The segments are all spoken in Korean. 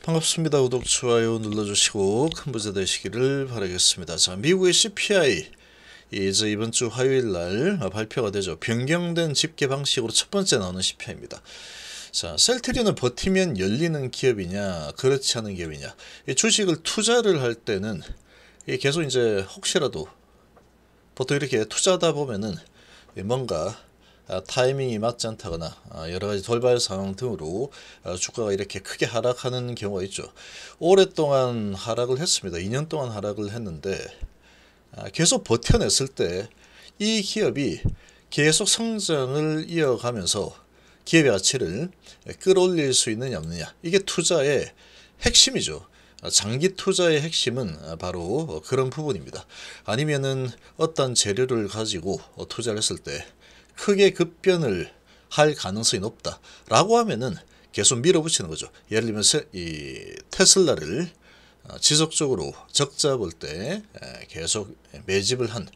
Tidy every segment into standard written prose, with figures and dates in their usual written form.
반갑습니다. 구독, 좋아요 눌러주시고 큰 부자 되시기를 바라겠습니다. 자, 미국의 CPI 이제 이번 주 화요일 날 발표가 되죠. 변경된 집계 방식으로 첫 번째 나오는 CPI입니다. 자, 셀트리온을 버티면 열리는 기업이냐, 그렇지 않은 기업이냐. 이 주식을 투자를 할 때는 계속 이제 혹시라도 보통 이렇게 투자하다 보면은 뭔가 타이밍이 맞지 않다거나 여러가지 돌발 상황 등으로 주가가 이렇게 크게 하락하는 경우가 있죠. 오랫동안 하락을 했습니다. 2년 동안 하락을 했는데 계속 버텨냈을 때 이 기업이 계속 성장을 이어가면서 기업의 가치를 끌어올릴 수 있느냐 없느냐, 이게 투자의 핵심이죠. 장기 투자의 핵심은 바로 그런 부분입니다. 아니면은 어떤 재료를 가지고 투자를 했을 때 크게 급변을 할 가능성이 높다 라고 하면은 계속 밀어붙이는 거죠. 예를 들면 이 테슬라를 지속적으로 적자 볼 때 계속 매집을 한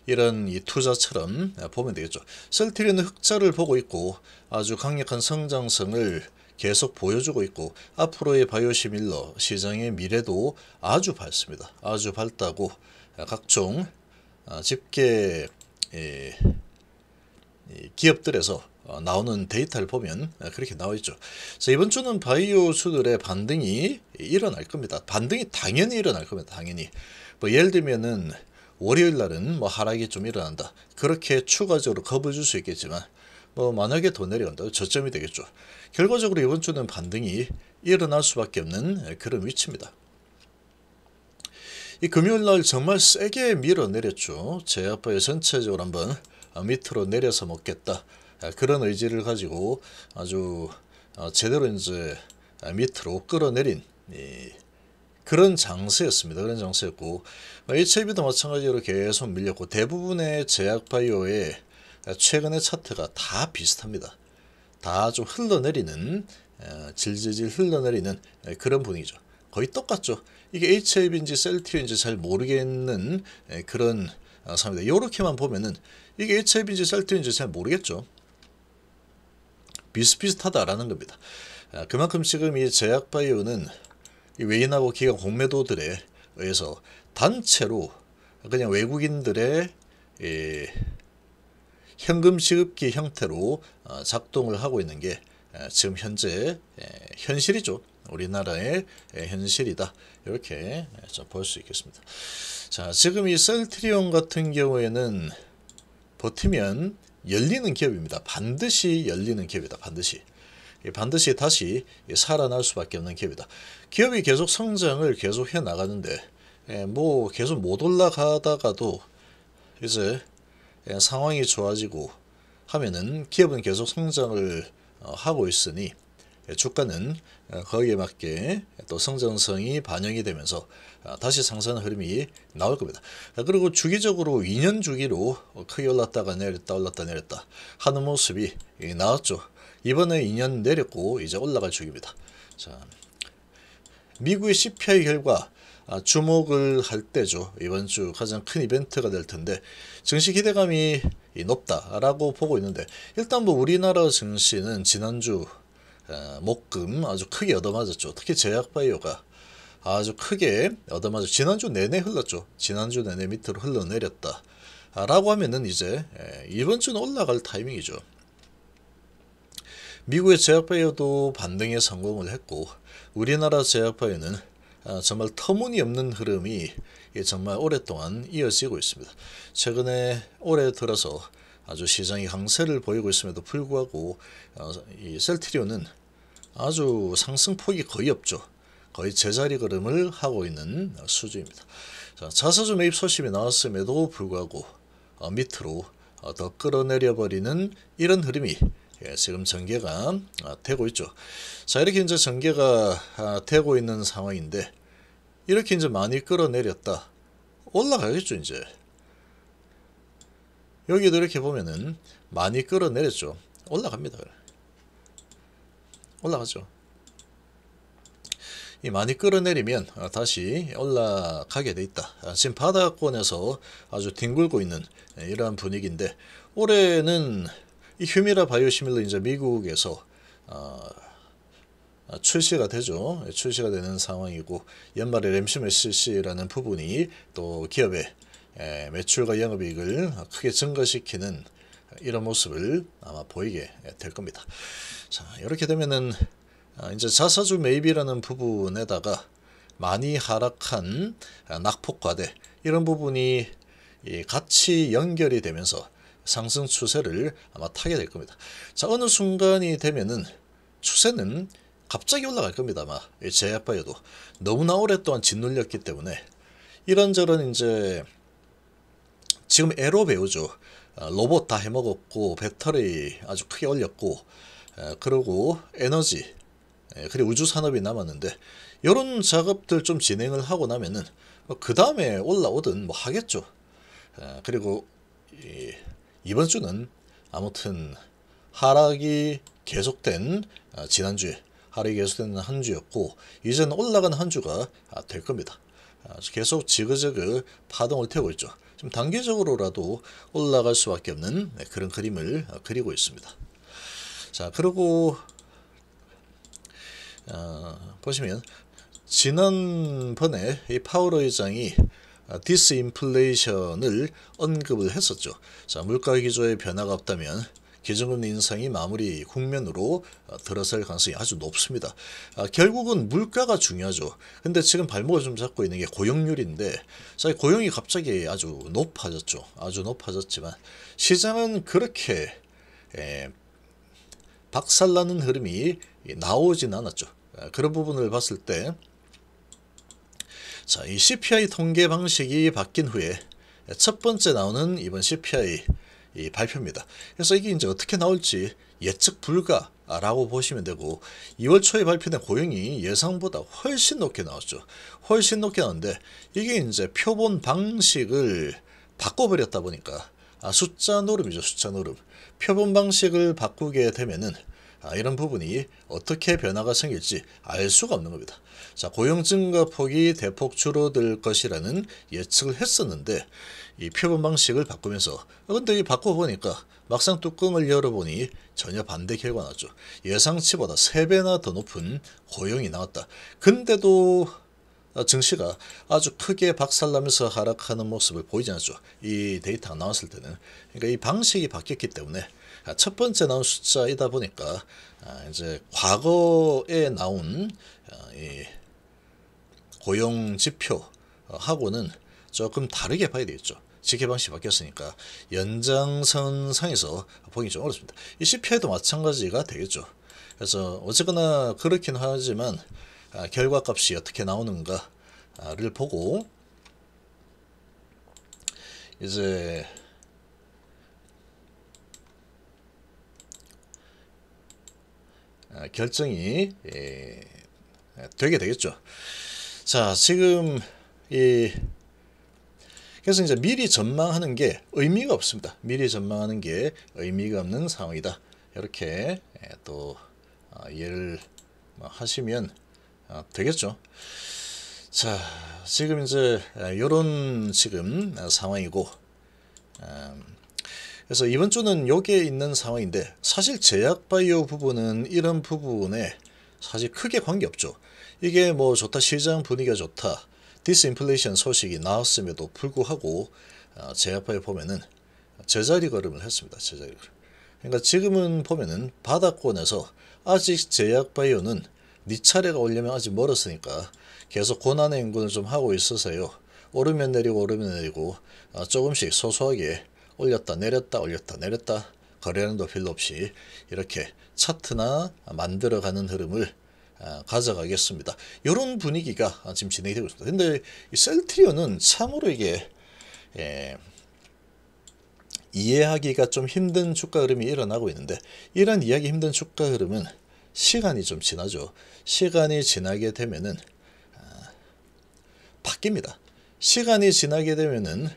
이런 이 투자처럼 보면 되겠죠. 셀트리온은 흑자를 보고 있고 아주 강력한 성장성을 계속 보여주고 있고 앞으로의 바이오시밀러 시장의 미래도 아주 밝습니다. 아주 밝다고 각종 집계 기업들에서 나오는 데이터를 보면 그렇게 나와 있죠. 그래서 이번 주는 바이오주들의 반등이 일어날 겁니다. 반등이 당연히 일어날 겁니다. 당연히. 뭐 예를 들면은 월요일 날은 뭐 하락이 좀 일어난다, 그렇게 추가적으로 겁을 줄 수 있겠지만 뭐 만약에 더 내려간다 저점이 되겠죠. 결과적으로 이번 주는 반등이 일어날 수밖에 없는 그런 위치입니다. 이 금요일 날 정말 세게 밀어내렸죠. 제약바이오 전체적으로 한번 밑으로 내려서 먹겠다, 그런 의지를 가지고 아주 제대로 이제 밑으로 끌어내린 그런 장세였습니다. 그런 장세였고 HIV도 마찬가지로 계속 밀렸고 대부분의 제약바이오의 최근의 차트가 다 비슷합니다. 다 좀 흘러내리는, 질질질 흘러내리는 그런 분위기죠. 거의 똑같죠. 이게 HIV인지 셀트리온인지 잘 모르겠는 그런 상황입니다. 이렇게만 보면은 이게 HIV인지 셀트리온인지 잘 모르겠죠. 비슷비슷하다라는 겁니다. 그만큼 지금 이 제약바이오는 이 외인하고 기관 공매도들에 의해서 단체로 그냥 외국인들의 현금 지급기 형태로 작동을 하고 있는 게 지금 현재 현실이죠. 우리나라의 현실이다, 이렇게 볼 수 있겠습니다. 자, 지금 이 셀트리온 같은 경우에는 버티면 열리는 기업입니다. 반드시 열리는 기업이다. 반드시 다시 살아날 수밖에 없는 기업이다. 기업이 계속 성장을 계속 해 나가는데 뭐 계속 못 올라가다가도 이제 상황이 좋아지고 하면은 기업은 계속 성장을 하고 있으니 주가는 거기에 맞게 또 성장성이 반영이 되면서 다시 상승하는 흐름이 나올 겁니다. 그리고 주기적으로 2년 주기로 크게 올랐다가 내렸다 올랐다 내렸다 하는 모습이 나왔죠. 이번에 2년 내렸고 이제 올라갈 주기입니다. 자, 미국의 CPI 결과 주목을 할 때죠. 이번 주 가장 큰 이벤트가 될 텐데 증시 기대감이 높다라고 보고 있는데, 일단 뭐 우리나라 증시는 지난주 목금 아주 크게 얻어맞았죠. 특히 제약바이오가 아주 크게 얻어맞았죠. 지난주 내내 흘렀죠. 지난주 내내 밑으로 흘러내렸다 라고 하면은 이제 이번 주는 올라갈 타이밍이죠. 미국의 제약바이오도 반등에 성공을 했고 우리나라 제약바이오는 정말 터무니없는 흐름이 정말 오랫동안 이어지고 있습니다. 최근에 올해 들어서 아주 시장이 강세를 보이고 있음에도 불구하고 이 셀트리온은 아주 상승폭이 거의 없죠. 거의 제자리 걸음을 하고 있는 수준입니다. 자, 자사주 매입 소식이 나왔음에도 불구하고 밑으로 더 끌어내려 버리는 이런 흐름이 지금 전개가 되고 있죠. 자, 이렇게 이제 전개가 되고 있는 상황인데 이렇게 이제 많이 끌어내렸다 올라가겠죠. 이제 여기도 이렇게 보면은 많이 끌어내렸죠. 올라갑니다. 올라가죠. 이 많이 끌어내리면 다시 올라가게 돼 있다. 지금 바닥권에서 아주 뒹굴고 있는 이러한 분위기인데, 올해는 이 휴미라 바이오시밀러 이제 미국에서 출시가 되죠. 출시가 되는 상황이고 연말에 램시메시라는 부분이 또 기업의 매출과 영업이익을 크게 증가시키는 이런 모습을 아마 보이게 될 겁니다. 자, 이렇게 되면은 이제 자사주 매입이라는 부분에다가 많이 하락한 낙폭과대 이런 부분이 같이 연결이 되면서 상승 추세를 아마 타게 될 겁니다. 자, 어느 순간이 되면은 추세는 갑자기 올라갈 겁니다. 아마 제약바이오도 너무나 오랫동안 짓눌렸기 때문에 이런저런 이제 지금 에로 배우죠. 로봇 다 해먹었고 배터리 아주 크게 올렸고 그리고 에너지 그리고 우주 산업이 남았는데 이런 작업들 좀 진행을 하고 나면은 그 다음에 올라오든 뭐 하겠죠. 그리고 이번 주는 아무튼 하락이 계속된 지난주에 하락이 계속된 한 주였고 이제는 올라가는 한 주가 될 겁니다. 계속 지그재그 파동을 태우고 있죠. 좀 단기적으로라도 올라갈 수밖에 없는 그런 그림을 그리고 있습니다. 자, 그리고 보시면 지난번에 이 파월 의장이 디스인플레이션을 언급을 했었죠. 자, 물가 기조에 변화가 없다면 기준금리 인상이 마무리 국면으로 들어설 가능성이 아주 높습니다. 결국은 물가가 중요하죠. 근데 지금 발목을 좀 잡고 있는 게 고용률인데, 자, 고용이 갑자기 아주 높아졌죠. 아주 높아졌지만 시장은 그렇게 박살나는 흐름이 나오진 않았죠. 그런 부분을 봤을 때, 자, 이 CPI 통계 방식이 바뀐 후에 첫 번째 나오는 이번 CPI 이 발표입니다. 그래서 이게 이제 어떻게 나올지 예측 불가라고 보시면 되고 2월 초에 발표된 고용이 예상보다 훨씬 높게 나왔죠. 훨씬 높게 나왔는데 이게 이제 표본 방식을 바꿔버렸다 보니까 숫자 노름이죠. 숫자 노름. 표본 방식을 바꾸게 되면은 이런 부분이 어떻게 변화가 생길지 알 수가 없는 겁니다. 자, 고용 증가 폭이 대폭 줄어들 것이라는 예측을 했었는데 이 표본 방식을 바꾸면서 근데 이 바꿔보니까 막상 뚜껑을 열어보니 전혀 반대 결과 나왔죠. 예상치보다 3배나 더 높은 고용이 나왔다. 근데도 증시가 아주 크게 박살나면서 하락하는 모습을 보이지 않았죠. 이 데이터가 나왔을 때는. 그러니까 이 방식이 바뀌었기 때문에 첫 번째 나온 숫자이다 보니까 이제 과거에 나온 이 고용 지표하고는 조금 다르게 봐야 되겠죠. 집계 방식이 바뀌었으니까 연장선상에서 보기 좀 어렵습니다. 이 CPI도 마찬가지가 되겠죠. 그래서 어쨌거나 그렇긴 하지만 결과값이 어떻게 나오는가를 보고 이제 결정이 되게 되겠죠. 자, 지금 그래서 이제 미리 전망하는 게 의미가 없습니다. 미리 전망하는 게 의미가 없는 상황이다. 이렇게 또 이해를 하시면 되겠죠. 자, 지금 이제 요런 지금 상황이고 그래서 이번 주는 요게 있는 상황인데 사실 제약바이오 부분은 이런 부분에 사실 크게 관계없죠. 이게 뭐 좋다, 시장 분위기가 좋다, 디스인플레이션 소식이 나왔음에도 불구하고 제약바이오 보면은 제자리 걸음을 했습니다. 제자리 걸음. 그러니까 지금은 보면은 바닥권에서 아직 제약바이오는 네 차례가 오려면 아직 멀었으니까 계속 고난의 행군을 좀 하고 있어서요. 오르면 내리고 오르면 내리고 조금씩 소소하게 올렸다 내렸다 올렸다 내렸다 거래량도 별로 없이 이렇게 차트나 만들어가는 흐름을 가져가겠습니다. 이런 분위기가 지금 진행이 되고 있습니다. 근데 이 셀트리온은 참으로 이게 이해하기가 좀 힘든 주가 흐름이 일어나고 있는데 이런 이해하기 힘든 주가 흐름은 시간이 좀 지나죠. 시간이 지나게 되면은 바뀝니다. 시간이 지나게 되면은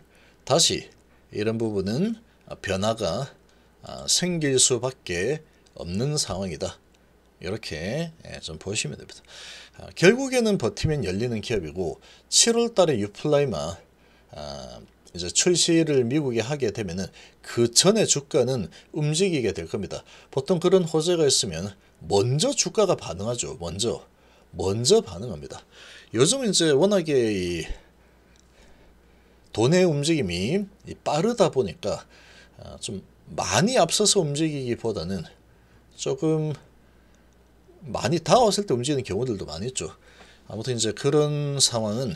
다시 이런 부분은 변화가 생길 수밖에 없는 상황이다. 이렇게 좀 보시면 됩니다. 결국에는 버티면 열리는 기업이고 7월 달에 유플라이마 이제 출시를 미국에 하게 되면은 그 전에 주가는 움직이게 될 겁니다. 보통 그런 호재가 있으면 먼저 주가가 반응하죠. 먼저 반응합니다. 요즘 이제 워낙에 이 돈의 움직임이 빠르다 보니까 좀 많이 앞서서 움직이기보다는 조금 많이 다가왔을 때 움직이는 경우들도 많이 있죠. 아무튼 이제 그런 상황은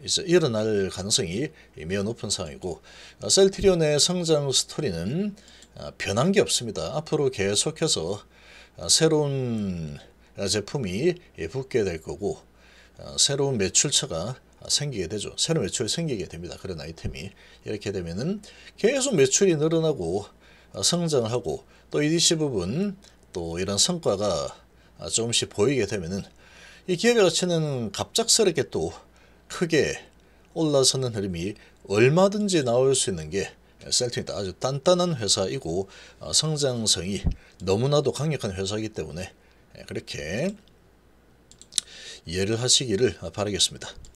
이제 일어날 가능성이 매우 높은 상황이고, 셀트리온의 성장 스토리는 변한 게 없습니다. 앞으로 계속해서 새로운 제품이 붙게 될 거고, 새로운 매출처가 생기게 되죠. 새로운 매출이 생기게 됩니다. 그런 아이템이 이렇게 되면은 계속 매출이 늘어나고 성장을 하고, 또 EDC 부분 또 이런 성과가 조금씩 보이게 되면은 이 기업의 가치는 갑작스럽게 또 크게 올라서는 흐름이 얼마든지 나올 수 있는 게 셀트리온이 아주 단단한 회사이고, 성장성이 너무나도 강력한 회사이기 때문에 그렇게 이해를 하시기를 바라겠습니다.